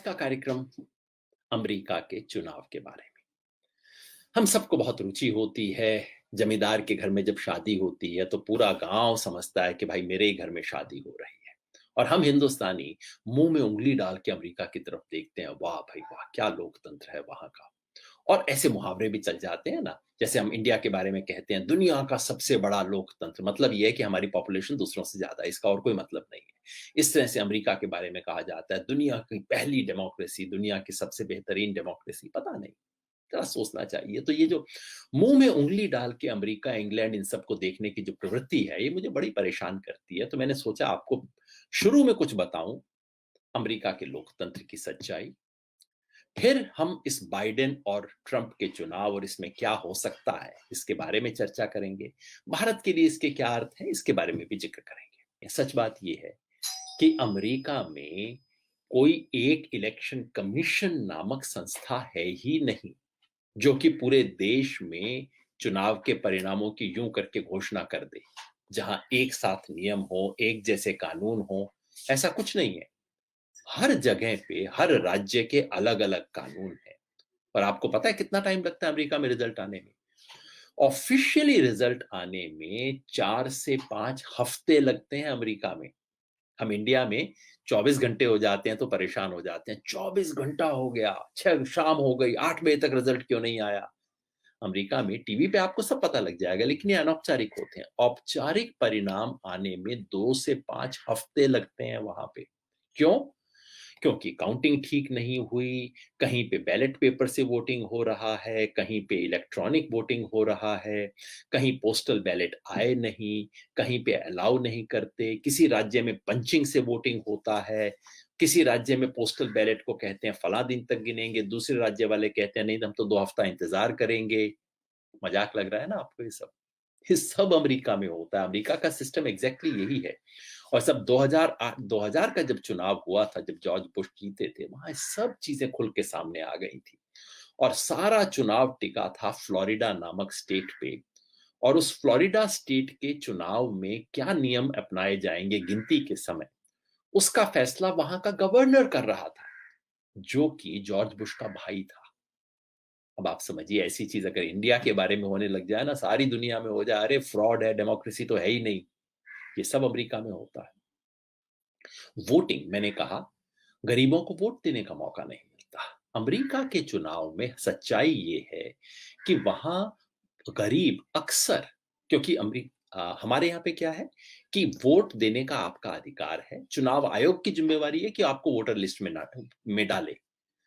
का कार्यक्रम अमेरिका के चुनाव के बारे में। हम सबको बहुत रुचि होती है। जमींदार के घर में जब शादी होती है तो पूरा गांव समझता है कि भाई मेरे ही घर में शादी हो रही है। और हम हिंदुस्तानी मुंह में उंगली डाल के अमेरिका की तरफ देखते हैं, वाह भाई वाह, क्या लोकतंत्र है वहां का। और ऐसे मुहावरे भी चल जाते हैं ना, जैसे हम इंडिया के बारे में कहते हैं दुनिया का सबसे बड़ा लोकतंत्र, मतलब ये है कि हमारी पॉपुलेशन दूसरों से ज्यादा है, इसका और कोई मतलब नहीं है। इस तरह से अमेरिका के बारे में कहा जाता है दुनिया की पहली डेमोक्रेसी, दुनिया की सबसे बेहतरीन डेमोक्रेसी, पता नहीं, जरा सोचना चाहिए। तो ये जो मुंह में उंगली डाल के अमेरिका, इंग्लैंड, इन सबको देखने की जो प्रवृत्ति है, ये मुझे बड़ी परेशान करती है। तो मैंने सोचा आपको शुरू में कुछ बताऊं अमेरिका के लोकतंत्र की सच्चाई। फिर हम इस बाइडेन और ट्रंप के चुनाव और इसमें क्या हो सकता है, इसके बारे में चर्चा करेंगे। भारत के लिए इसके क्या अर्थ है, इसके बारे में भी जिक्र करेंगे। सच बात यह है कि अमेरिका में कोई एक इलेक्शन कमीशन नामक संस्था है ही नहीं जो कि पूरे देश में चुनाव के परिणामों की यूं करके घोषणा कर दे, जहां एक साथ नियम हो, एक जैसे कानून हो। ऐसा कुछ नहीं है। हर जगह पे हर राज्य के अलग अलग कानून हैं। और आपको पता है कितना टाइम लगता है अमेरिका में रिजल्ट आने में? ऑफिशियली रिजल्ट आने में 4 से 5 हफ्ते लगते हैं अमेरिका में। हम इंडिया में 24 घंटे हो जाते हैं तो परेशान हो जाते हैं, 24 घंटा हो गया, 6 शाम हो गई, 8 बजे तक रिजल्ट क्यों नहीं आया। अमेरिका में टीवी पे आपको सब पता लग जाएगा, लेकिन ये अनौपचारिक होते हैं। औपचारिक परिणाम आने में 2 से 5 हफ्ते लगते हैं वहां पे। क्यों? क्योंकि काउंटिंग ठीक नहीं हुई, कहीं पे बैलेट पेपर से वोटिंग हो रहा है, कहीं पे इलेक्ट्रॉनिक वोटिंग हो रहा है, कहीं पोस्टल बैलेट आए नहीं, कहीं पे अलाउ नहीं करते, किसी राज्य में पंचिंग से वोटिंग होता है, किसी राज्य में पोस्टल बैलेट को कहते हैं फला दिन तक गिनेंगे, दूसरे राज्य वाले कहते हैं नहीं हम तो 2 हफ्ता इंतजार करेंगे। मजाक लग रहा है ना आपको? ये सब अमेरिका में होता है। अमेरिका का सिस्टम एग्जैक्टली यही है। और सब 2000 का जब चुनाव हुआ था, जब जॉर्ज बुश जीते थे, वहां सब चीजें खुल के सामने आ गई थी। और सारा चुनाव टिका था फ्लोरिडा नामक स्टेट पे। और उस फ्लोरिडा स्टेट के चुनाव में क्या नियम अपनाए जाएंगे गिनती के समय, उसका फैसला वहां का गवर्नर कर रहा था, जो कि जॉर्ज बुश का भाई था। अब आप समझिए, ऐसी चीज अगर इंडिया के बारे में होने लग जाए ना, सारी दुनिया में हो जाए, अरे फ्रॉड है, डेमोक्रेसी तो है ही नहीं। ये सब अमेरिका में होता है। वोटिंग, मैंने कहा, गरीबों को वोट देने का मौका नहीं मिलता। अमेरिका के चुनाव में सच्चाई ये है कि वहां गरीब अक्सर, क्योंकि हमारे यहाँ पे क्या है कि वोट देने का आपका अधिकार है, चुनाव आयोग की जिम्मेवारी है कि आपको वोटर लिस्ट में डाले।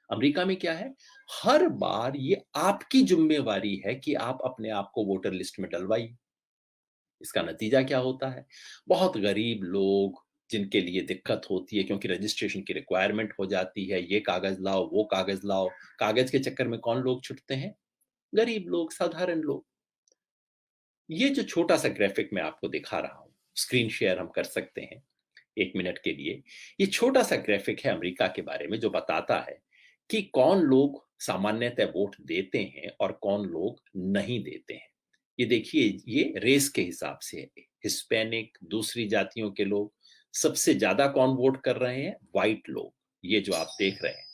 अमेरिका में क्या है, हर बार ये आपकी जिम्मेवारी है कि आप अपने आप को वोटर लिस्ट में डलवाइए। इसका नतीजा क्या होता है? बहुत गरीब लोग, जिनके लिए दिक्कत होती है क्योंकि रजिस्ट्रेशन की रिक्वायरमेंट हो जाती है, ये कागज लाओ, वो कागज लाओ, कागज के चक्कर में कौन लोग छुटते हैं? गरीब लोग, साधारण लोग। ये जो छोटा सा ग्राफिक मैं आपको दिखा रहा हूं, स्क्रीन शेयर हम कर सकते हैं 1 मिनट के लिए। ये छोटा सा ग्राफिक है अमेरिका के बारे में, जो बताता है कि कौन लोग सामान्यतः वोट देते हैं और कौन लोग नहीं देते हैं। ये देखिए, ये रेस के हिसाब से है। हिस्पैनिक, दूसरी जातियों के लोग, सबसे ज्यादा कौन वोट कर रहे हैं? व्हाइट लोग। ये जो आप देख रहे हैं,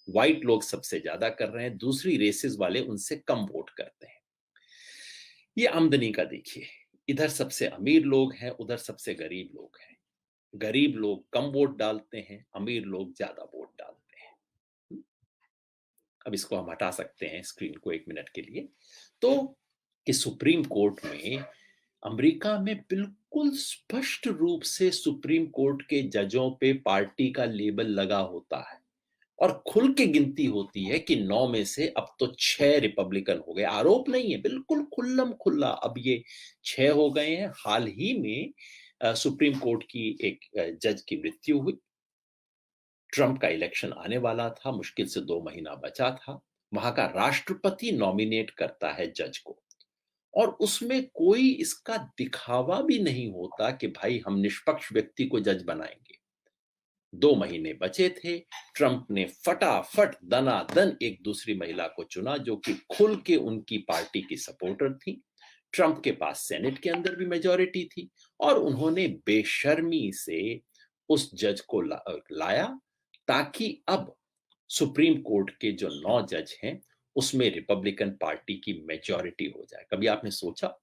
व्हाइट लोग सबसे ज्यादा कर रहे हैं, दूसरी रेसेस वाले उनसे कम वोट करते हैं। ये आमदनी का देखिए, इधर सबसे अमीर लोग हैं, उधर सबसे गरीब लोग हैं। गरीब लोग कम वोट डालते हैं, अमीर लोग ज्यादा वोट डालते हैं। अब इसको हम हटा सकते हैं स्क्रीन को 1 मिनट के लिए। तो कि सुप्रीम कोर्ट में, अमेरिका में बिल्कुल स्पष्ट रूप से सुप्रीम कोर्ट के जजों पे पार्टी का लेबल लगा होता है। और खुल के गिनती होती है कि 9 में से अब तो 6 रिपब्लिकन हो गए। आरोप नहीं है, बिल्कुल खुल्लम खुल्ला अब ये 6 हो गए हैं। हाल ही में सुप्रीम कोर्ट की एक जज की मृत्यु हुई। ट्रंप का इलेक्शन आने वाला था, मुश्किल से 2 महीना बचा था। वहां का राष्ट्रपति नॉमिनेट करता है जज को। और उसमें कोई इसका दिखावा भी नहीं होता कि भाई हम निष्पक्ष व्यक्ति को जज बनाएंगे। 2 महीने बचे थे, ट्रंप ने फटाफट दनादन एक दूसरी महिला को चुना जो कि खुल के उनकी पार्टी की सपोर्टर थी। ट्रंप के पास सेनेट के अंदर भी मेजॉरिटी थी, और उन्होंने बेशर्मी से उस जज को लाया, ताकि अब सुप्रीम कोर्ट के जो 9 जज हैं, उसमें रिपब्लिकन पार्टी की मेजॉरिटी हो जाए। कभी आपने सोचा?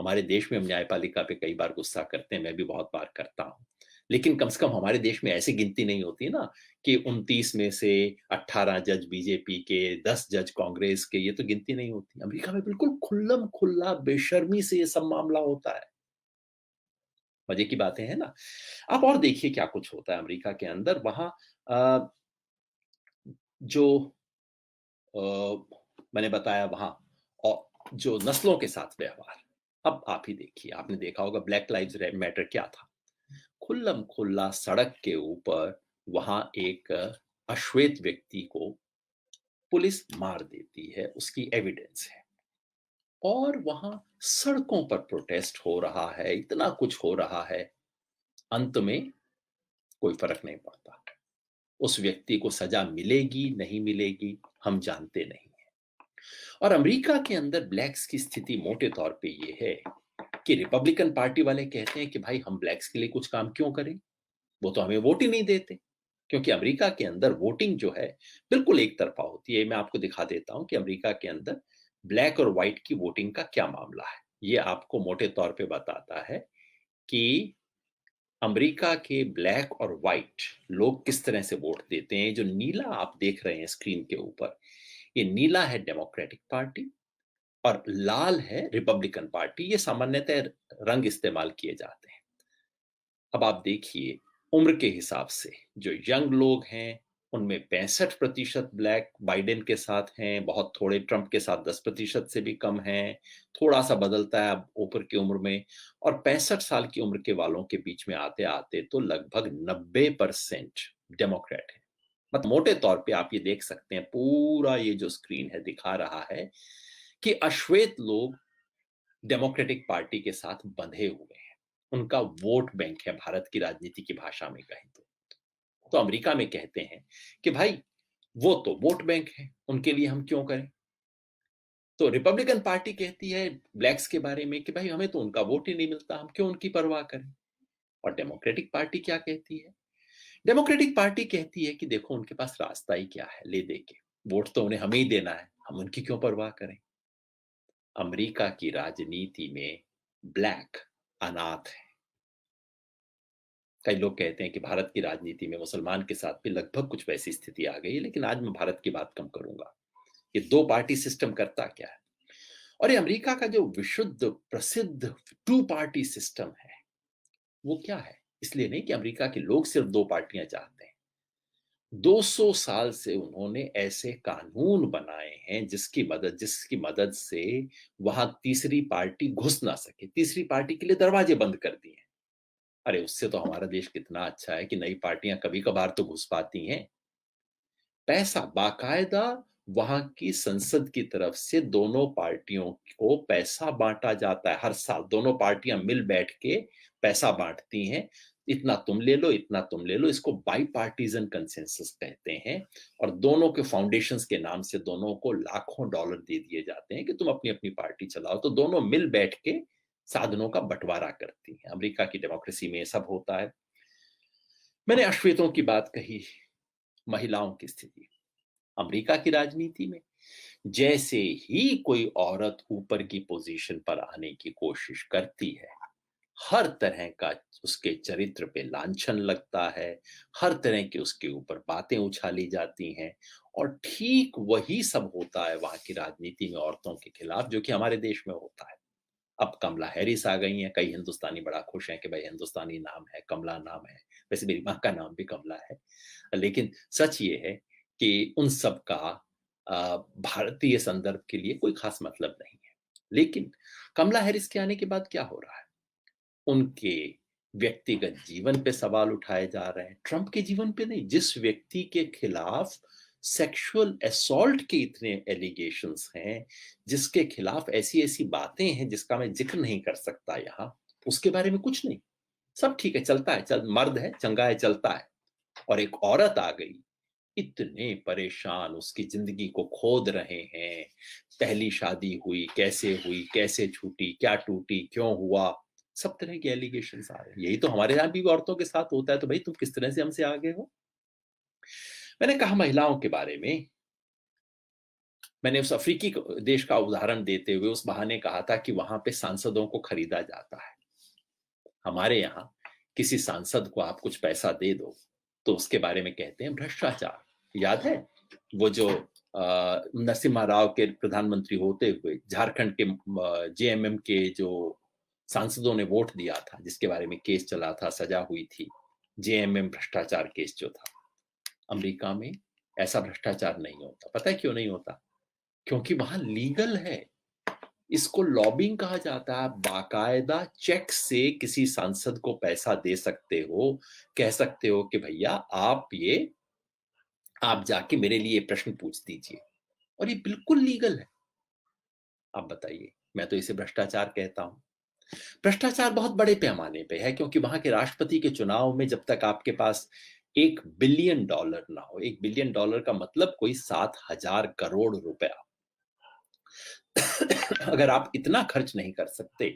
हमारे देश में हम न्यायपालिका पे कई बार गुस्सा करते हैं, मैं भी बहुत बार करता हूँ। लेकिन कम से कम हमारे देश में ऐसी गिनती नहीं होती ना कि 29 में से 18 जज बीजेपी के, 10 जज कांग्रेस के, ये तो गिनती नहीं होती। अमेरिका में बिल्कुल खुल्लम-खुल्ला बेशर्मी से ये सब मामला होता है। मजे की बातें हैं ना? आप और देखिए क्या कुछ होता है अमेरिका के अंदर। वहाँ अ, जो मैंने बताया वहाँ और जो नस्लों के साथ व्यवहार, अब आप ही देखिए, आपने देखा होगा ब्लैक लाइव्स मैटर क्या था? खुल्लम खुल्ला सड़क के ऊपर वहां एक अश्वेत व्यक्ति को पुलिस मार देती है, उसकी एविडेंस है। और वहां सड़कों पर प्रोटेस्ट हो रहा है, इतना कुछ हो रहा है, अंत में कोई फर्क नहीं पड़ता। उस व्यक्ति को सजा मिलेगी नहीं मिलेगी हम जानते नहीं है। और अमेरिका के अंदर ब्लैक्स की स्थिति मोटे तौर पे ये है कि रिपब्लिकन पार्टी वाले कहते हैं कि भाई हम ब्लैक्स के लिए कुछ काम क्यों करें, वो तो हमें वोट ही नहीं देते। क्योंकि अमेरिका के अंदर वोटिंग जो है बिल्कुल एक तरफा होती है। मैं आपको दिखा देता हूं कि अमेरिका के अंदर ब्लैक और व्हाइट की वोटिंग का क्या मामला है। ये आपको मोटे तौर पे बताता है कि अमेरिका के ब्लैक और व्हाइट लोग किस तरह से वोट देते हैं। जो नीला आप देख रहे हैं स्क्रीन के ऊपर, ये नीला है डेमोक्रेटिक पार्टी और लाल है रिपब्लिकन पार्टी। ये सामान्यतः रंग इस्तेमाल किए जाते हैं। अब आप देखिए उम्र के हिसाब से जो यंग लोग हैं उनमें 65% ब्लैक बाइडेन के साथ हैं, बहुत थोड़े ट्रंप के साथ 10% से भी कम हैं। थोड़ा सा बदलता है अब ऊपर की उम्र में। और 65 साल की उम्र के वालों के बीच में आते आते तो लगभग 90% डेमोक्रेट है। मतलब मोटे तौर पे आप ये देख सकते हैं, पूरा ये जो स्क्रीन है दिखा रहा है कि अश्वेत लोग डेमोक्रेटिक पार्टी के साथ बंधे हुए हैं। उनका वोट बैंक है, भारत की राजनीति की भाषा में कहें तो अमेरिका में कहते हैं कि भाई वो तो वोट बैंक है, उनके लिए हम क्यों करें। तो रिपब्लिकन पार्टी कहती है ब्लैक्स के बारे में कि भाई हमें तो उनका वोट ही नहीं मिलता, हम क्यों उनकी परवाह करें। और डेमोक्रेटिक पार्टी क्या कहती है? डेमोक्रेटिक पार्टी कहती है कि देखो उनके पास रास्ता ही क्या है, ले दे के वोट तो उन्हें हमें ही देना है, हम उनकी क्यों परवाह करें। अमेरिका की राजनीति में ब्लैक अनाथ है। कई लोग कहते हैं कि भारत की राजनीति में मुसलमान के साथ भी लगभग कुछ वैसी स्थिति आ गई है, लेकिन आज मैं भारत की बात कम करूंगा। ये दो पार्टी सिस्टम करता क्या है? और ये अमेरिका का जो विशुद्ध प्रसिद्ध टू पार्टी सिस्टम है वो क्या है? इसलिए नहीं कि अमेरिका के लोग सिर्फ दो पार्टियां चाहते हैं। 200 साल से उन्होंने ऐसे कानून बनाए हैं जिसकी मदद से वहां तीसरी पार्टी घुस ना सके, तीसरी पार्टी के लिए दरवाजे बंद कर दिए। अरे उससे तो हमारा देश कितना अच्छा है कि नई पार्टियां कभी कभार तो घुस पाती हैं। पैसा बाकायदा वहां की संसद की तरफ से दोनों पार्टियों को पैसा बांटा जाता है। हर साल दोनों पार्टियां मिल बैठ के पैसा बांटती हैं। इतना तुम ले लो, इतना तुम ले लो। इसको बाई पार्टीजन कंसेंसस कहते हैं। और दोनों के फाउंडेशंस के नाम से दोनों को लाखों डॉलर दे दिए जाते हैं कि तुम अपनी अपनी पार्टी चलाओ। तो दोनों मिल बैठ के साधनों का बंटवारा करती हैं। अमेरिका की डेमोक्रेसी में ये सब होता है। मैंने अश्वेतों की बात कही, महिलाओं की स्थिति। अमेरिका की राजनीति में जैसे ही कोई औरत ऊपर की पोजीशन पर आने की कोशिश करती है, हर तरह का उसके चरित्र पे लांछन लगता है, हर तरह की उसके ऊपर बातें उछाली जाती हैं। और ठीक वही सब होता है वहां की राजनीति में औरतों के खिलाफ जो कि हमारे देश में होता है। अब कमला हैरिस आ गई हैं, कई हिंदुस्तानी बड़ा खुश हैं कि भाई हिंदुस्तानी नाम है, कमला नाम है। वैसे मेरी माँ का नाम भी कमला है। लेकिन सच ये है कि उन सब का भारतीय संदर्भ के लिए कोई खास मतलब नहीं है। लेकिन कमला हैरिस के आने के बाद क्या हो रहा है? उनके व्यक्तिगत जीवन पे सवाल उठाए जा रहे हैं, ट्रंप के जीवन पे नहीं। जिस व्यक्ति के खिलाफ सेक्सुअल असॉल्ट के इतने एलिगेशंस हैं, जिसके खिलाफ ऐसी ऐसी बातें हैं जिसका मैं जिक्र नहीं कर सकता यहां, उसके बारे में कुछ नहीं। सब ठीक है, चलता है, चल मर्द है, चंगा है, चलता है। और एक औरत आ गई, इतने परेशान उसकी जिंदगी को खोद रहे हैं। पहली शादी हुई, कैसे छूटी, क्या टूटी, क्यों हुआ, सब तरह के एलिगेशंस आ रहे हैं। यही तो हमारे यहाँ भी औरतों के साथ होता है। तो भाई तुम किस तरह से हमसे आगे हो? मैंने कहा महिलाओं के बारे में, मैंने उस अफ्रीकी देश का उदाहरण देते हुए उस बहाने कहा था कि वहां पे सांसदों को खरीदा जाता है। हमारे यहाँ किसी सांसद को आप कुछ पैसा दे दो तो उसके बारे में कहते हैं भ्रष्टाचार। याद है वो जो नरसिम्हा राव के प्रधानमंत्री होते हुए झारखंड के जेएमएम के जो सांसदों ने वोट दिया था, जिसके बारे में केस चला था, सजा हुई थी, जेएमएम भ्रष्टाचार केस जो था। अमेरिका में ऐसा भ्रष्टाचार नहीं होता। पता है क्यों नहीं होता? क्योंकि वहां लीगल है। इसको लॉबिंग कहा जाता है। बाकायदा चेक से किसी सांसद को पैसा दे सकते हो, कह सकते हो कि भैया आप जाके मेरे लिए प्रश्न पूछ दीजिए, और ये बिल्कुल लीगल है। आप बताइए, मैं तो इसे भ्रष्टाचार कहता हूं। भ्रष्टाचार बहुत बड़े पैमाने पे है, क्योंकि वहां के राष्ट्रपति के चुनाव में जब तक आपके पास $1 बिलियन ना हो, $1 बिलियन का मतलब कोई 7,000 करोड़ रुपया, अगर आप इतना खर्च नहीं कर सकते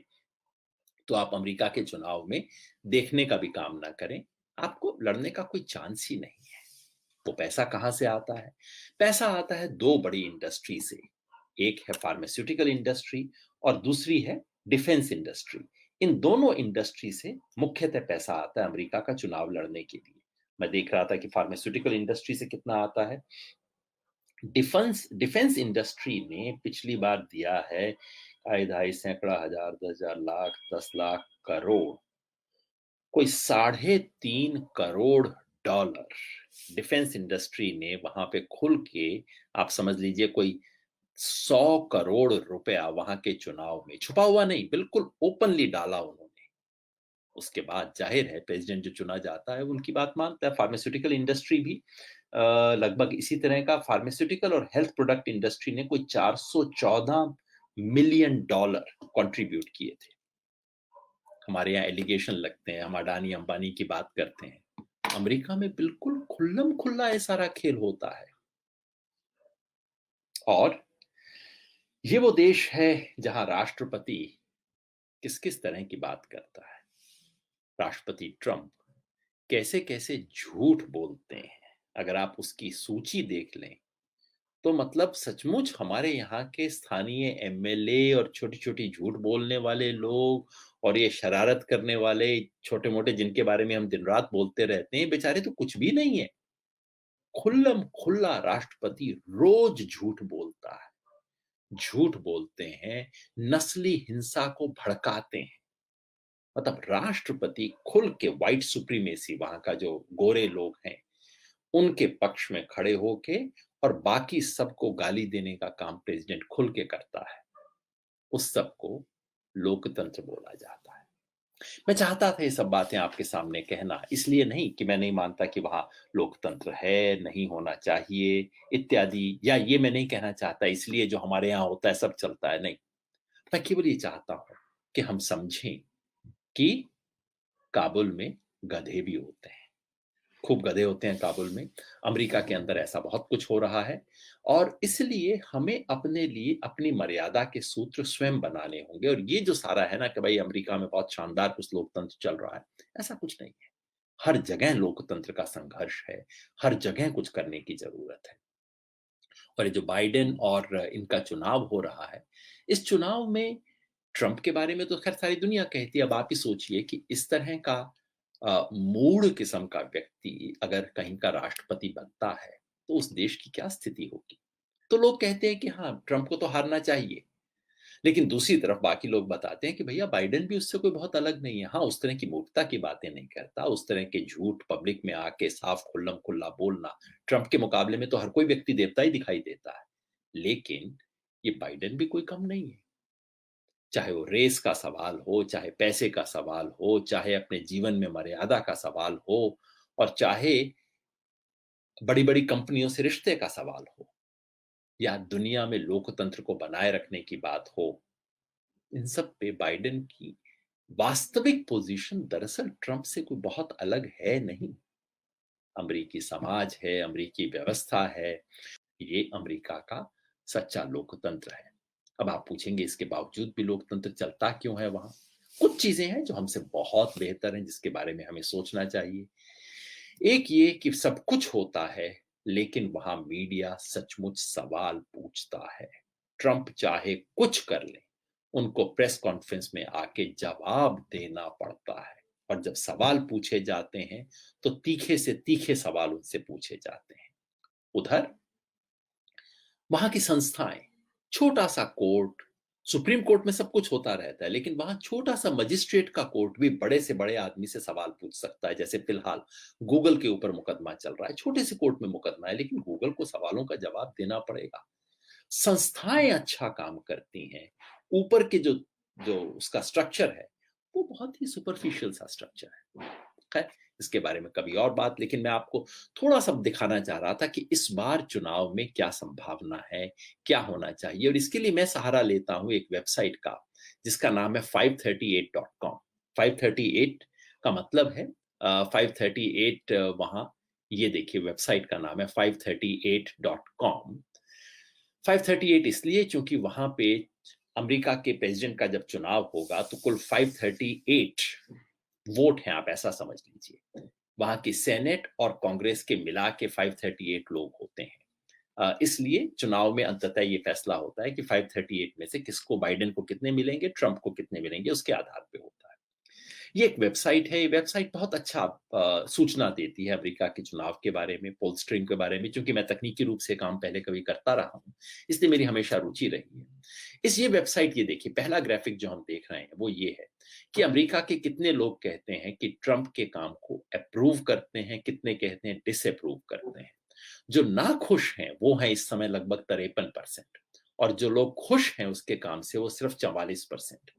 तो आप अमेरिका के चुनाव में देखने का भी काम ना करें। आपको लड़ने का कोई चांस ही नहीं है। वो पैसा कहां से आता है? पैसा आता है दो बड़ी इंडस्ट्री से। एक है फार्मास्यूटिकल इंडस्ट्री और दूसरी है डिफेंस इंडस्ट्री। इन दोनों इंडस्ट्री से मुख्यतः पैसा आता है अमेरिका का चुनाव लड़ने के लिए। मैं देख रहा था कि फार्मास्यूटिकल इंडस्ट्री से कितना आता है। डिफेंस डिफेंस इंडस्ट्री ने पिछली बार दिया है 2.5 सैकड़ा हजार, 10,000 लाख, 10 लाख करोड़, कोई $3.5 करोड़ डिफेंस इंडस्ट्री ने वहां पे खुल के, आप समझ लीजिए कोई 100 करोड़ रुपया वहां के चुनाव में, छुपा हुआ नहीं, बिल्कुल ओपनली डाला उन्होंने। उसके बाद जाहिर है प्रेसिडेंट जो चुना जाता है उनकी बात मानता है। फार्मास्यूटिकल इंडस्ट्री भी लगभग इसी तरह का, फार्मास्यूटिकल और हेल्थ प्रोडक्ट इंडस्ट्री ने कोई $414 मिलियन कंट्रीब्यूट किए थे। हमारे यहाँ एलिगेशन लगते हैं, हम अडानी अंबानी की बात करते हैं। अमेरिका में बिल्कुल खुल्लम खुल्ला ये सारा खेल होता है। और ये वो देश है जहां राष्ट्रपति किस किस तरह की बात करता है। राष्ट्रपति ट्रंप कैसे कैसे झूठ बोलते हैं, अगर आप उसकी सूची देख लें तो मतलब सचमुच हमारे यहाँ के स्थानीय एमएलए और छोटी छोटी झूठ बोलने वाले लोग और ये शरारत करने वाले छोटे मोटे जिनके बारे में हम दिन रात बोलते रहते हैं, बेचारे तो कुछ भी नहीं है। खुल्लम खुल्ला राष्ट्रपति रोज झूठ बोलता है। झूठ बोलते हैं, नस्ली हिंसा को भड़काते हैं। मतलब राष्ट्रपति खुल के व्हाइट सुप्रीमेसी, वहां का जो गोरे लोग हैं उनके पक्ष में खड़े होके, और बाकी सबको गाली देने का काम प्रेसिडेंट खुल के करता है। उस सबको लोकतंत्र बोला जाता है। मैं चाहता था ये सब बातें आपके सामने कहना, इसलिए नहीं कि मैं नहीं मानता कि वहां लोकतंत्र है, नहीं होना चाहिए इत्यादि, या ये मैं नहीं कहना चाहता इसलिए जो हमारे यहाँ होता है सब चलता है, नहीं। मैं केवल ये चाहता हूं कि हम समझें कि काबुल में गधे भी होते हैं, खूब गधे होते हैं काबुल में। अमेरिका के अंदर ऐसा बहुत कुछ हो रहा है, और इसलिए हमें अपने लिए अपनी मर्यादा के सूत्र स्वयं बनाने होंगे। और ये जो सारा है ना कि भाई अमेरिका में बहुत शानदार कुछ लोकतंत्र चल रहा है, ऐसा कुछ नहीं है। हर जगह लोकतंत्र का संघर्ष है, हर जगह कुछ करने की जरूरत है। और ये जो बाइडेन और इनका चुनाव हो रहा है, इस चुनाव में ट्रंप के बारे में तो खैर सारी दुनिया कहती है। अब आप ही सोचिए कि इस तरह का मूढ़ किस्म का व्यक्ति अगर कहीं का राष्ट्रपति बनता है तो उस देश की क्या स्थिति होगी। तो लोग कहते हैं कि हाँ ट्रंप को तो हारना चाहिए, लेकिन दूसरी तरफ बाकी लोग बताते हैं कि भैया बाइडेन भी उससे कोई बहुत अलग नहीं है। हाँ, उस तरह की मूर्खता की बातें नहीं करता, उस तरह के झूठ पब्लिक में आके साफ खुल्लम खुल्ला बोलना ट्रंप के मुकाबले में तो हर कोई व्यक्ति देवता ही दिखाई देता है। लेकिन ये बाइडेन भी कोई कम नहीं है। चाहे वो रेस का सवाल हो, चाहे पैसे का सवाल हो, चाहे अपने जीवन में मर्यादा का सवाल हो, और चाहे बड़ी बड़ी कंपनियों से रिश्ते का सवाल हो, या दुनिया में लोकतंत्र को बनाए रखने की बात हो, इन सब पे बाइडेन की वास्तविक पोजीशन दरअसल ट्रंप से कोई बहुत अलग है नहीं। अमेरिकी समाज है, अमेरिकी व्यवस्था है, ये अमेरिका का सच्चा लोकतंत्र है। अब आप पूछेंगे इसके बावजूद भी लोकतंत्र चलता क्यों है वहां? कुछ चीजें हैं जो हमसे बहुत बेहतर हैं, जिसके बारे में हमें सोचना चाहिए। एक ये कि सब कुछ होता है लेकिन वहां मीडिया सचमुच सवाल पूछता है। ट्रंप चाहे कुछ कर ले, उनको प्रेस कॉन्फ्रेंस में आके जवाब देना पड़ता है। और जब सवाल पूछे जाते हैं तो तीखे से तीखे सवाल उनसे पूछे जाते हैं। उधर वहां की संस्थाएं, छोटा सा कोर्ट, सुप्रीम कोर्ट में सब कुछ होता रहता है, लेकिन वहां छोटा सा मजिस्ट्रेट का कोर्ट भी बड़े से बड़े आदमी से सवाल पूछ सकता है। जैसे फिलहाल गूगल के ऊपर मुकदमा चल रहा है, छोटे से कोर्ट में मुकदमा है, लेकिन गूगल को सवालों का जवाब देना पड़ेगा। संस्थाएं अच्छा काम करती हैं, ऊपर के जो जो उसका स्ट्रक्चर है वो बहुत ही सुपरफिशियल सा स्ट्रक्चर है। खैर, इसके बारे में कभी और बात, लेकिन मैं आपको थोड़ा सा दिखाना चाह रहा था कि इस बार चुनाव में क्या संभावना है, क्या होना चाहिए। और इसके लिए मैं सहारा लेता हूं एक वेबसाइट का, जिसका नाम है 538.com। 538 का मतलब है 538 वहां, ये देखिए वेबसाइट का नाम है 538.com। 538 इसलिए क्योंकि वहां पे अमेरिका के प्रेसिडेंट का जब चुनाव होगा तो कुल 538 वोट हैं, आप ऐसा समझ लीजिए। वहां की सेनेट और कांग्रेस के मिला के 538 लोग होते हैं। इसलिए चुनाव में अंततः ये फैसला होता है कि 538 में से किसको, बाइडेन को कितने मिलेंगे, ट्रंप को कितने मिलेंगे, उसके आधार पे होता है। ये एक वेबसाइट है, ये वेबसाइट बहुत अच्छा सूचना देती है अमेरिका के चुनाव के बारे में, पोल स्ट्रीम के बारे में। क्योंकि मैं तकनीकी रूप से काम पहले कभी करता रहा हूँ, इसलिए मेरी हमेशा रुचि रही है। ये वेबसाइट, ये देखिए पहला ग्राफिक जो हम देख रहे हैं वो ये है कि अमेरिका के कितने लोग कहते हैं कि ट्रंप के काम को अप्रूव करते हैं, कितने कहते हैं डिसअप्रूव करते हैं। जो ना खुश हैं वो हैं इस समय लगभग 53%, और जो लोग खुश हैं उसके काम से वो सिर्फ 44%।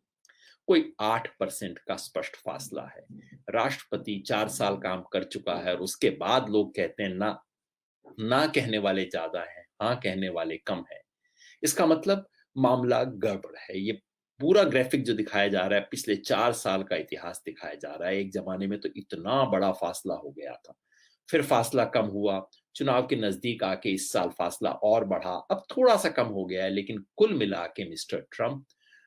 कोई 8% का स्पष्ट फासला है। राष्ट्रपति 4 साल काम कर चुका है और उसके बाद लोग कहते हैं ना, ना कहने वाले ज्यादा हैं, हाँ कहने वाले कम है। इसका मतलब मामला गड़बड़ है। ये पूरा ग्राफिक जो दिखाया जा रहा है पिछले 4 साल का इतिहास दिखाया जा रहा है। एक जमाने में तो इतना बड़ा फासला हो गया था, फिर फासला कम हुआ, चुनाव के नजदीक आके इस साल फासला और बढ़ा, अब थोड़ा सा कम हो गया है, लेकिन कुल मिला के मिस्टर ट्रंप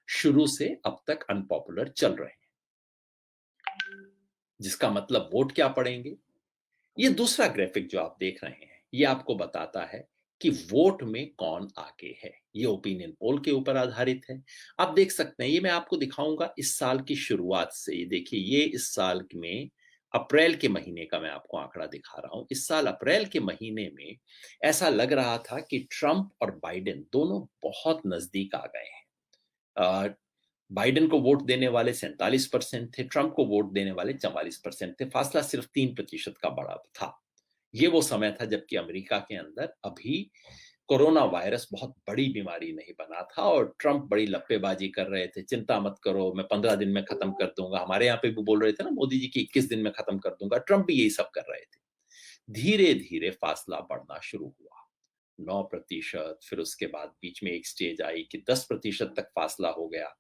शुरू से अब तक अनपॉपुलर चल रहे हैं। जिसका मतलब वोट क्या पड़ेंगे। ये दूसरा ग्राफिक जो आप देख रहे हैं ये आपको बताता है कि वोट में कौन आगे है। ये ओपिनियन पोल के ऊपर आधारित है। आप देख सकते हैं, ये मैं आपको दिखाऊंगा इस साल की शुरुआत से। ये देखिए, ये इस साल में अप्रैल के महीने का मैं आपको आंकड़ा दिखा रहा हूं। इस साल अप्रैल के महीने में ऐसा लग रहा था कि ट्रंप और बाइडेन दोनों बहुत नजदीक आ गए हैं। बाइडेन को वोट देने वाले 47% थे, ट्रंप को वोट देने वाले 44% थे। फासला सिर्फ 3% का बड़ा था। ये वो समय था जबकि अमेरिका के अंदर अभी कोरोना वायरस बहुत बड़ी बीमारी नहीं बना था, और ट्रंप बड़ी लप्पेबाजी कर रहे थे, चिंता मत करो मैं 15 दिन में खत्म कर दूंगा। हमारे यहाँ पे भी बोल रहे थे ना मोदी जी की 21 दिन में खत्म कर दूंगा, ट्रंप भी यही सब कर रहे थे। धीरे धीरे फासला बढ़ना शुरू हुआ, 9%, फिर उसके बाद बीच में एक स्टेज आई कि 10% तक फासला हो गया।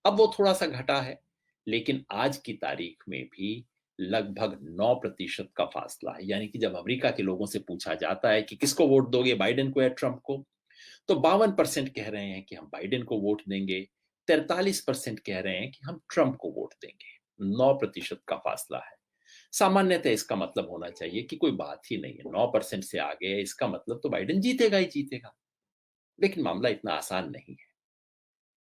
अब वो थोड़ा सा घटा है, लेकिन आज की तारीख में भी लगभग 9% का फासला है। यानी कि जब अमेरिका के लोगों से पूछा जाता है कि किसको वोट दोगे, बाइडेन को या ट्रंप को, तो 52% कह रहे हैं कि हम बाइडेन को वोट देंगे, 43% कह रहे हैं कि हम ट्रंप को वोट देंगे। 9% का फासला है। सामान्यतः इसका मतलब होना चाहिए कि कोई बात ही नहीं है, 9% से आगे है, इसका मतलब तो बाइडेन जीतेगा ही जीतेगा। लेकिन मामला इतना आसान नहीं है।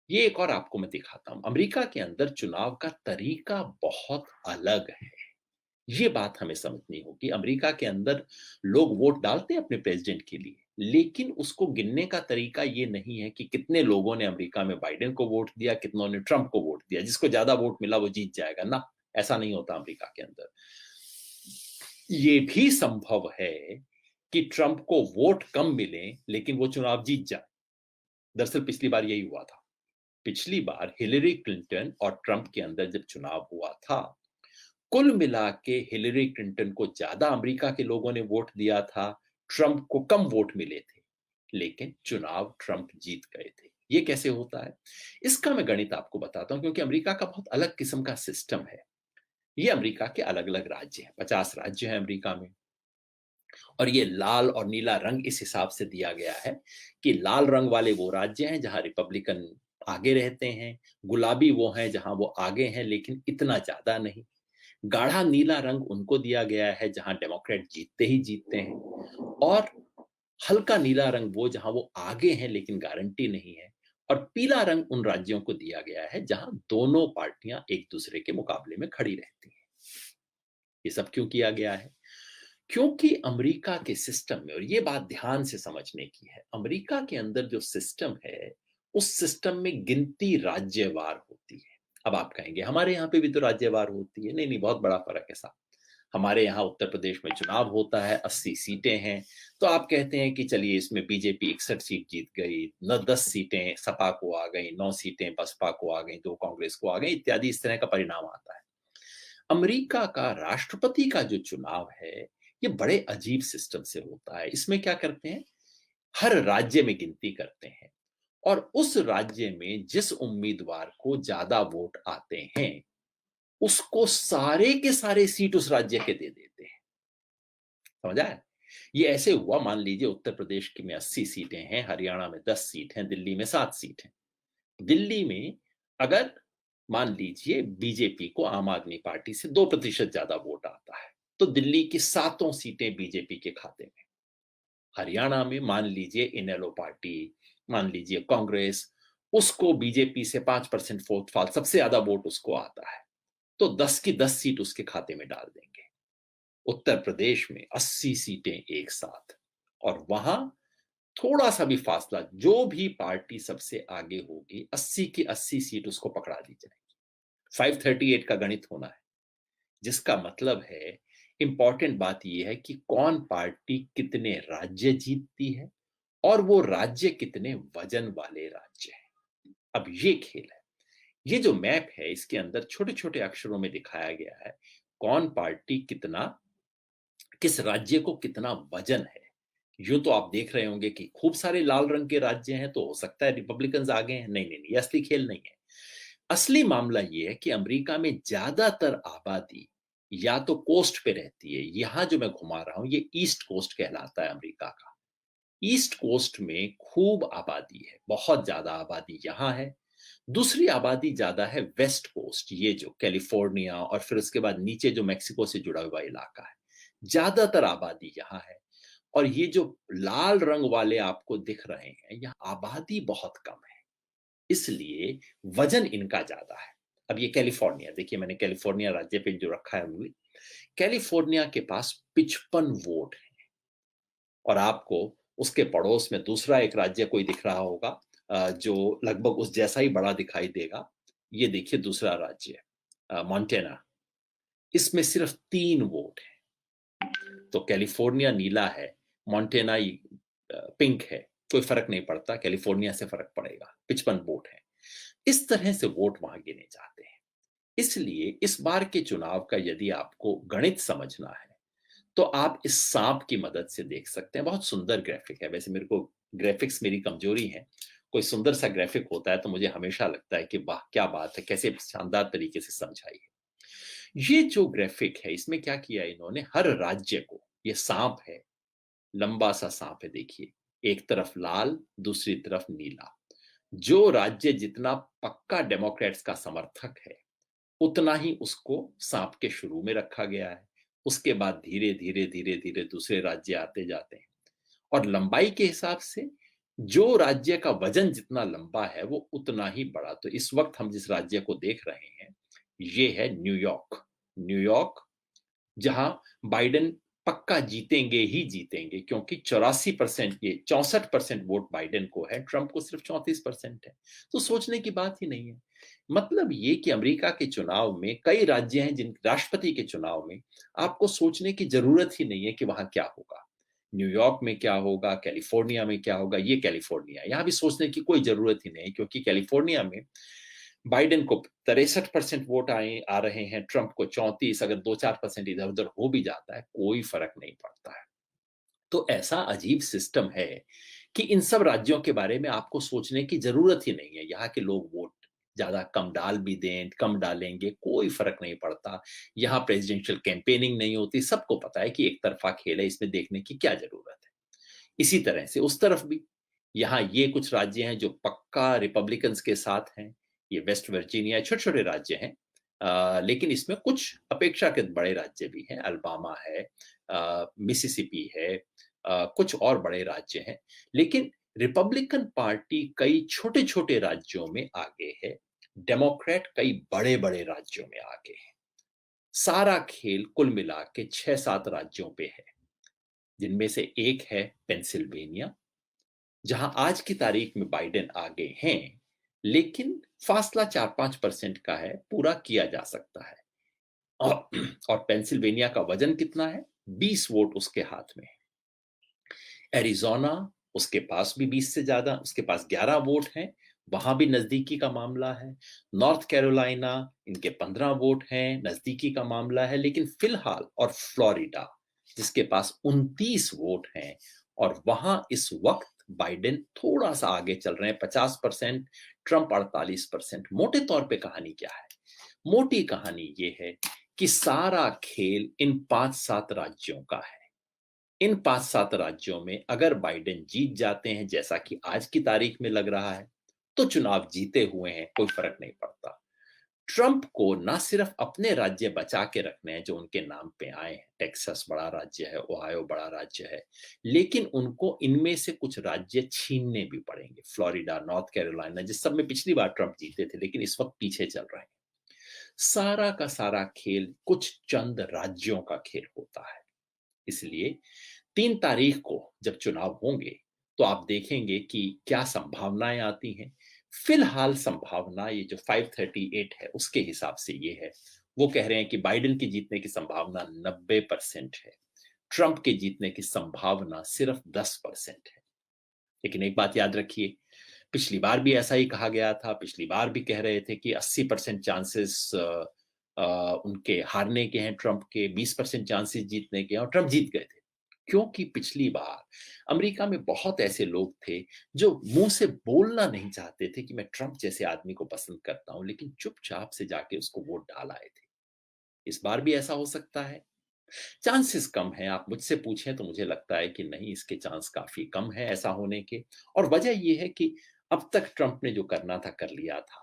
ये एक और आपको मैं दिखाता हूं, अमेरिका के अंदर चुनाव का तरीका बहुत अलग है। ये बात हमें समझनी होगी। अमेरिका के अंदर लोग वोट डालते हैं अपने प्रेसिडेंट के लिए, लेकिन उसको गिनने का तरीका ये नहीं है कि कितने लोगों ने अमेरिका में बाइडेन को वोट दिया, कितनों ने ट्रंप को वोट दिया, जिसको ज्यादा वोट मिला वो जीत जाएगा ना। ऐसा नहीं होता अमेरिका के अंदर। ये भी संभव है कि ट्रंप को वोट कम मिले लेकिन वो चुनाव जीत जाए। दरअसल पिछली बार यही हुआ था। पिछली बार हिलरी क्लिंटन और ट्रंप के अंदर जब चुनाव हुआ था, कुल मिला के हिलरी क्लिंटन को ज्यादा अमेरिका के लोगों ने वोट दिया था, ट्रंप को कम वोट मिले थे, लेकिन चुनाव ट्रंप जीत गए थे। ये कैसे होता है, इसका मैं गणित आपको बताता हूं। क्योंकि अमेरिका का बहुत अलग किस्म का सिस्टम है। ये अमेरिका के अलग अलग राज्य हैं, 50 राज्य हैं अमेरिका में। और ये लाल और नीला रंग इस हिसाब से दिया गया है कि लाल रंग वाले वो राज्य हैं जहां रिपब्लिकन आगे रहते हैं, गुलाबी वो हैं जहां वो आगे हैं लेकिन इतना ज्यादा नहीं, गाढ़ा नीला रंग उनको दिया गया है जहां डेमोक्रेट जीतते ही जीतते हैं, और हल्का नीला रंग वो जहां वो आगे हैं लेकिन गारंटी नहीं है, और पीला रंग उन राज्यों को दिया गया है जहां दोनों पार्टियां एक दूसरे के मुकाबले में खड़ी रहती हैं। ये सब क्यों किया गया है? क्योंकि अमेरिका के सिस्टम में, और ये बात ध्यान से समझने की है, अमेरिका के अंदर जो सिस्टम है, उस सिस्टम में गिनती राज्यवार होती है। अब आप कहेंगे हमारे यहाँ पे भी तो राज्यवार होती है। नहीं नहीं, बहुत बड़ा फर्क है साहब। हमारे यहाँ उत्तर प्रदेश में चुनाव होता है, 80 सीटें हैं, तो आप कहते हैं कि चलिए इसमें बीजेपी 61 सीट जीत गई, न 10 सीटें सपा को आ गई, 9 सीटें बसपा को आ गई, 2 कांग्रेस को आ गई, इत्यादि इस तरह का परिणाम आता है। अमेरिका का राष्ट्रपति का जो चुनाव है, ये बड़े अजीब सिस्टम से होता है। इसमें क्या करते हैं, हर राज्य में गिनती करते हैं, और उस राज्य में जिस उम्मीदवार को ज्यादा वोट आते हैं, उसको सारे के सारे सीट उस राज्य के दे देते हैं। समझ आया? ये ऐसे हुआ, मान लीजिए उत्तर प्रदेश की में 80 सीटें हैं, हरियाणा में 10 सीट हैं, दिल्ली में 7 सीट हैं। दिल्ली में अगर मान लीजिए बीजेपी को, आम आदमी पार्टी से 2% ज्यादा वोट आता है, तो दिल्ली की सातों सीटें बीजेपी के खाते में। हरियाणा में मान लीजिए इनेलो पार्टी, मान लीजिए कांग्रेस, उसको बीजेपी से 5% वोट फॉल, सबसे ज्यादा वोट उसको आता है, तो 10 की 10 सीट उसके खाते में डाल देंगे। उत्तर प्रदेश में 80 सीटें एक साथ, और वहां थोड़ा सा भी फासला, जो भी पार्टी सबसे आगे होगी 80 की 80 सीट उसको पकड़ा दी जाएगी। 538 का गणित होना है, जिसका मतलब है, इंपॉर्टेंट बात यह है कि कौन पार्टी कितने राज्य जीतती है, और वो राज्य कितने वजन वाले राज्य हैं। अब ये खेल है। ये जो मैप है, इसके अंदर छोटे छोटे अक्षरों में दिखाया गया है कौन पार्टी कितना, किस राज्य को कितना वजन है। यूं तो आप देख रहे होंगे कि खूब सारे लाल रंग के राज्य हैं, तो हो सकता है रिपब्लिकन आगे हैं। नहीं नहीं नहीं, ये असली खेल नहीं है। असली मामला ये है कि अमेरिका में ज्यादातर आबादी या तो कोस्ट पे रहती है। यहां जो मैं घुमा रहा हूं, ये ईस्ट कोस्ट कहलाता है अमेरिका का। ईस्ट कोस्ट में खूब आबादी है, बहुत ज्यादा आबादी यहां है। दूसरी आबादी ज्यादा है वेस्ट कोस्ट, ये जो कैलिफोर्निया और फिर उसके बाद नीचे जो मेक्सिको से जुड़ा हुआ इलाका है, ज्यादातर आबादी यहाँ है। और ये जो लाल रंग वाले आपको दिख रहे हैं, यहाँ आबादी बहुत कम है, इसलिए वजन इनका ज्यादा है। अब ये कैलिफोर्निया देखिए, मैंने कैलिफोर्निया राज्य पे जो रखा है उंगली, कैलिफोर्निया के पास 55 वोट है। और आपको उसके पड़ोस में दूसरा एक राज्य कोई दिख रहा होगा, जो लगभग उस जैसा ही बड़ा दिखाई देगा। ये देखिए दूसरा राज्य मोंटेना, इसमें सिर्फ 3 वोट है। तो कैलिफोर्निया नीला है, मोंटेना पिंक है, कोई फर्क नहीं पड़ता, कैलिफोर्निया से फर्क पड़ेगा। 55 वोट है। इस तरह से वोट वहां गिने जाते हैं। इसलिए इस बार के चुनाव का यदि आपको गणित समझना है, तो आप इस सांप की मदद से देख सकते हैं। बहुत सुंदर ग्राफिक है। वैसे मेरे को ग्राफिक्स मेरी कमजोरी है। कोई सुंदर सा ग्राफिक होता है तो मुझे हमेशा लगता है कि वाह क्या बात है, कैसे शानदार तरीके से समझाई है। ये जो ग्राफिक है, इसमें क्या किया इन्होंने, हर राज्य को, ये सांप है, लंबा सा सांप है देखिए, एक तरफ लाल, दूसरी तरफ नीला। जो राज्य जितना पक्का डेमोक्रेट्स का समर्थक है, उतना ही उसको सांप के शुरू में रखा गया है। उसके बाद धीरे धीरे धीरे धीरे दूसरे राज्य आते जाते हैं, और लंबाई के हिसाब से जो राज्य का वजन जितना लंबा है, वो उतना ही बड़ा। तो इस वक्त हम जिस राज्य को देख रहे हैं, ये है न्यूयॉर्क। न्यूयॉर्क, जहां बाइडेन पक्का जीतेंगे ही जीतेंगे, क्योंकि 84%, ये 64% वोट बाइडेन को है, ट्रंप को सिर्फ 34% है। तो सोचने की बात ही नहीं है। मतलब ये कि अमेरिका के चुनाव में कई राज्य हैं जिन राष्ट्रपति के चुनाव में आपको सोचने की जरूरत ही नहीं है कि वहां क्या होगा। न्यूयॉर्क में क्या होगा, कैलिफोर्निया में क्या होगा, ये कैलिफोर्निया, यहां भी सोचने की कोई जरूरत ही नहीं, क्योंकि कैलिफोर्निया में बाइडेन को 63% वोट आ रहे हैं, ट्रंप को 34। अगर 2-4% इधर उधर हो भी जाता है, कोई फर्क नहीं पड़ता है। तो ऐसा अजीब सिस्टम है कि इन सब राज्यों के बारे में आपको सोचने की जरूरत ही नहीं है। यहाँ के लोग वोट ज्यादा कम डाल भी दें, कम डालेंगे, कोई फर्क नहीं पड़ता। यहाँ प्रेसिडेंशियल कैंपेनिंग नहीं होती, सबको पता है कि एक तरफा खेल है, इसमें देखने की क्या जरूरत है। इसी तरह से उस तरफ भी, यहाँ ये कुछ राज्य हैं जो पक्का रिपब्लिकन्स के साथ हैं। ये वेस्ट वर्जीनिया, छोटे छोटे राज्य हैं, लेकिन इसमें कुछ अपेक्षाकृत बड़े राज्य भी हैं, अल्बामा है, मिसिसिपी है, कुछ और बड़े राज्य हैं। लेकिन रिपब्लिकन पार्टी कई छोटे-छोटे राज्यों में आगे है, डेमोक्रेट कई बड़े-बड़े राज्यों में आगे है। सारा खेल कुल मिला के 6-7 राज्यों पे है, जिनमें से एक है पेंसिल्वेनिया, जहां आज की तारीख में बाइडेन आगे हैं, लेकिन फासला 4-5% का है, पूरा किया जा सकता है। और और पेंसिल्वेनिया का वजन कितना है? 20 वोट उसके हाथ में है। एरिज़ोना, उसके पास भी 20 से ज़्यादा, उसके पास 11 वोट हैं, वहाँ भी नज़दीकी का मामला है। नॉर्थ कैरोलिना, इनके 15 वोट हैं, नज़दीकी का मामला है। लेकिन फ़िलहाल और फ्लोरिडा, जिसके पास 29 वोट हैं, और वहाँ इस वक़्त बाइडेन थोड़ा-सा आगे चल रहे हैं, 50%, ट्रंप 48%। मोटे तौर पे कहानी क्या है? मोटी कहानी ये है कि सारा खेल इन 5-7 राज्यों का है। इन 5-7 राज्यों में अगर बाइडेन जीत जाते हैं, जैसा कि आज की तारीख में लग रहा है, तो चुनाव जीते हुए हैं, कोई फ़र्क नहीं पड़ता। ट्रंप को ना सिर्फ अपने राज्य बचा के रखने हैं जो उनके नाम पे आए हैं, टेक्सास बड़ा राज्य है, ओहायो बड़ा राज्य है, लेकिन उनको इनमें से कुछ राज्य छीनने भी पड़ेंगे। फ्लोरिडा, नॉर्थ कैरोलिना, जिस सब में पिछली बार ट्रंप जीते थे, लेकिन इस वक़्त पीछे चल रहे हैं। सारा का सारा खेल कुछ चंद राज्यों का खेल होता है। इसलिए 3 तारीख को जब चुनाव होंगे, तो आप देखेंगे कि क्या संभावनाएँ आती हैं। फिलहाल संभावना ये जो 538 है, उसके हिसाब से ये है। वो कह रहे हैं कि बाइडेन के जीतने की संभावना 90% है। ट्रंप के जीतने की संभावना सिर्फ 10% है। लेकिन एक बात याद रखिए, पिछली बार भी ऐसा ही कहा गया था। पिछली बार भी कह रहे थे कि 80% चांसेस उनके हारने के हैं ट्रंप के, 20% चांसेस जीतने के हैं, और ट्रंप जीत गए थे। क्योंकि पिछली बार अमेरिका में बहुत ऐसे लोग थे जो मुंह से बोलना नहीं चाहते थे कि मैं ट्रंप जैसे आदमी को पसंद करता हूं, लेकिन चुपचाप से जाके उसको वोट डाल आए थे। इस बार भी ऐसा हो सकता है। चांसेस कम है, आप मुझसे पूछें तो मुझे लगता है कि नहीं, इसके चांस काफी कम है ऐसा होने के। और वजह यह है कि अब तक ट्रंप ने जो करना था कर लिया था,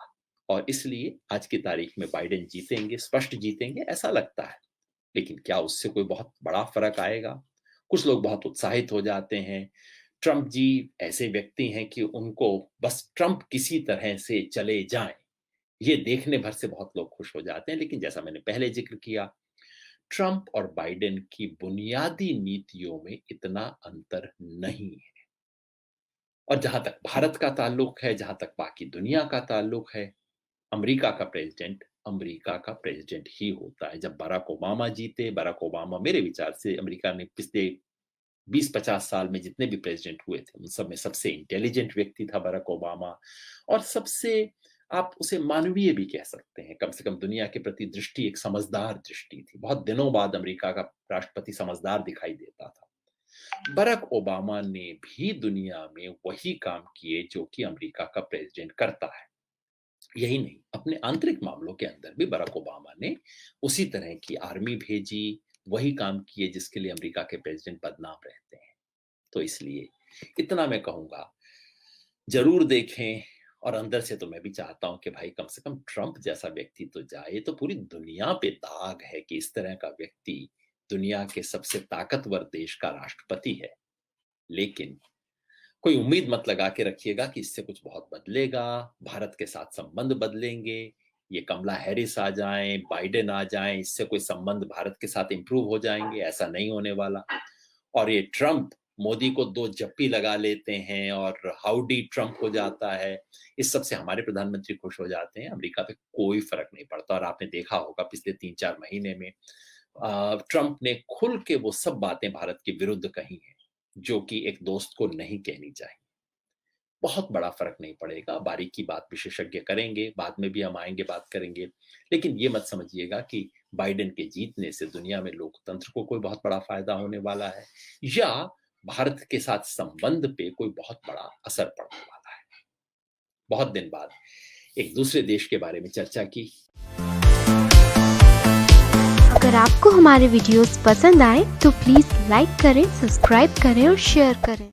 और इसलिए आज की तारीख में बाइडेन जीतेंगे, स्पष्ट जीतेंगे ऐसा लगता है। लेकिन क्या उससे कोई बहुत बड़ा फर्क आएगा? कुछ लोग बहुत उत्साहित हो जाते हैं। ट्रंप जी ऐसे व्यक्ति हैं कि उनको बस ट्रंप किसी तरह से चले जाएं, ये देखने भर से बहुत लोग खुश हो जाते हैं। लेकिन जैसा मैंने पहले जिक्र किया, ट्रंप और बाइडेन की बुनियादी नीतियों में इतना अंतर नहीं है। और जहां तक भारत का ताल्लुक है, जहां तक बाकी दुनिया का ताल्लुक है, अमेरिका का प्रेसिडेंट ही होता है। जब बराक ओबामा जीते, बराक ओबामा मेरे विचार से अमेरिका ने पिछले 20-50 साल में जितने भी प्रेसिडेंट हुए थे, उन सब में सबसे इंटेलिजेंट व्यक्ति था बराक ओबामा, और सबसे, आप उसे मानवीय भी कह सकते हैं। कम से कम दुनिया के प्रति दृष्टि एक समझदार दृष्टि थी। बहुत दिनों बाद अमेरिका का राष्ट्रपति समझदार दिखाई देता था। बराक ओबामा ने भी दुनिया में वही काम किए जो कि अमेरिका का प्रेसिडेंट करता है। यही नहीं, अपने आंतरिक मामलों के अंदर भी बराक ओबामा ने उसी तरह की आर्मी भेजी, वही काम किए जिसके लिए अमेरिका के प्रेसिडेंट बदनाम रहते हैं। तो इसलिए इतना मैं कहूंगा, जरूर देखें। और अंदर से तो मैं भी चाहता हूं कि भाई कम से कम ट्रंप जैसा व्यक्ति तो जाए, तो पूरी दुनिया पे दाग है कि इस तरह का व्यक्ति दुनिया के सबसे ताकतवर देश का राष्ट्रपति है। लेकिन कोई उम्मीद मत लगा के रखिएगा कि इससे कुछ बहुत बदलेगा, भारत के साथ संबंध बदलेंगे, ये कमला हैरिस आ जाएं, बाइडेन आ जाएं, इससे कोई संबंध भारत के साथ इंप्रूव हो जाएंगे, ऐसा नहीं होने वाला। और ये ट्रंप मोदी को 2 जप्पी लगा लेते हैं और हाउडी ट्रंप हो जाता है, इस सब से हमारे प्रधानमंत्री खुश हो जाते हैं, अमेरिका पे कोई फर्क नहीं पड़ता। और आपने देखा होगा पिछले 3-4 महीने में ट्रंप ने खुल के वो सब बातें भारत के विरुद्ध कही हैं, जो कि एक दोस्त को नहीं कहनी चाहिए। बहुत बड़ा फ़र्क नहीं पड़ेगा, बारीकी बात विशेषज्ञ करेंगे, बाद में भी हम आएँगे, बात करेंगे। लेकिन ये मत समझिएगा कि बाइडेन के जीतने से दुनिया में लोकतंत्र को कोई बहुत बड़ा फ़ायदा होने वाला है, या भारत के साथ संबंध पे कोई बहुत बड़ा असर पड़ने वाला है। बहुत दिन बाद एक दूसरे देश के बारे में चर्चा की। अगर आपको हमारे वीडियोस पसंद आए तो प्लीज़ लाइक करें, सब्सक्राइब करें और शेयर करें।